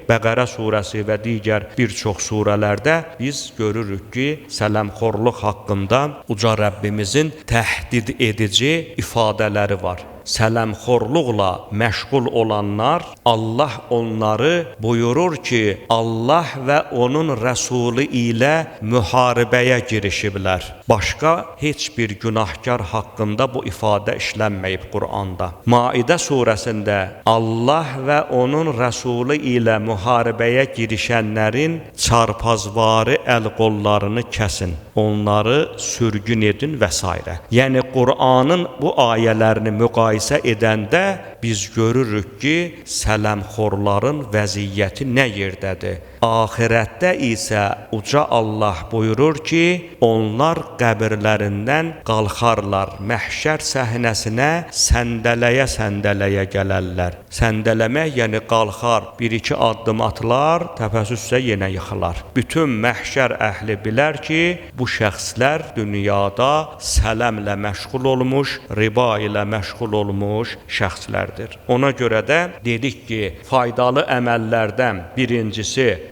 Bəqərə surəsi və digər bir çox surələrdə biz görürük ki, sələmxorluq haqqında uca Rəbbimizin təhdid edici ifadələri var. Sələmxorluqla məşğul olanlar, Allah onları buyurur ki, Allah və onun rəsulu ilə müharibəyə girişiblər. Başqa heç bir günahkar haqqında bu ifadə işlənməyib Qur'anda. Maidə surəsində Allah və onun rəsulu ilə müharibəyə girişənlərin çarpazvarı əl-qollarını kəsin, onları sürgün edin və s. Yəni Qur'anın bu ayələrini müqayisə edəndə biz görürük ki, sələmxorların vəziyyəti nə yerdədir? Axirətdə isə uca Allah buyurur ki, onlar qəbirlərindən qalxarlar, məhşər səhnəsinə səndələyə-səndələyə gələrlər. Səndələmək, yəni qalxar, bir-iki addım atılar, təpəsi üstə yenə yıxılar. Bütün məhşər əhli bilər ki, bu şəxslər dünyada sələmlə məşğul olmuş, riba ilə məşğul olmuş şəxslərdir. Ona görə də dedik ki, faydalı əməllərdən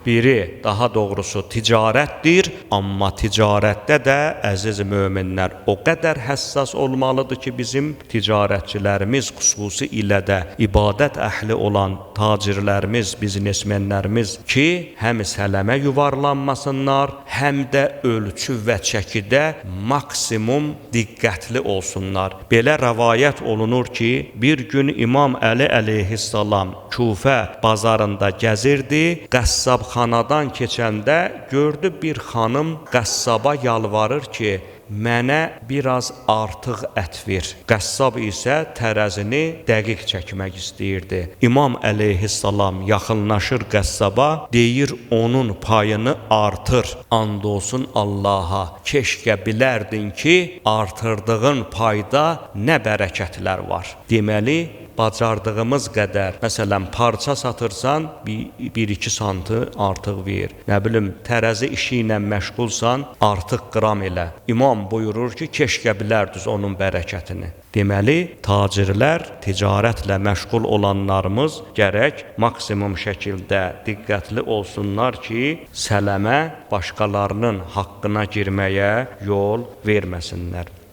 biri, daha doğrusu ticarətdir. Amma ticarətdə də əziz möminlər o qədər həssas olmalıdır ki, bizim ticarətçilərimiz, xüsusi ilə də ibadət əhli olan tacirlərimiz, biznesmenlərimiz ki, həm sələmə yuvarlanmasınlar, həm də ölçü və çəkidə maksimum diqqətli olsunlar. Belə rəvayət olunur ki, bir gün İmam Əli əleyhissalam Kufə bazarında gəzirdi, qəssabxanadan keçəndə gördü bir xanım qəssaba yalvarır ki, mənə biraz artıq ət ver. Qəssab isə tərəzini dəqiq çəkmək istəyirdi. İmam əleyhissalam yaxınlaşır qəssaba, deyir onun payını artır. And olsun Allaha, keşkə bilərdin ki, artırdığın payda nə bərəkətlər var. Deməli, bacardığımız qədər, məsələn, parça satırsan, 1-2 santı artıq ver. Nə bilim, tərəzi işi ilə məşğulsan, artıq qram elə. İmam buyurur ki, keşkə bilərdiniz onun bərəkətini. Deməli, tacirlər, ticarətlə məşğul olanlarımız gərək maksimum şəkildə diqqətli olsunlar ki, sələmə, başqalarının haqqına girməyə yol verməsinlər.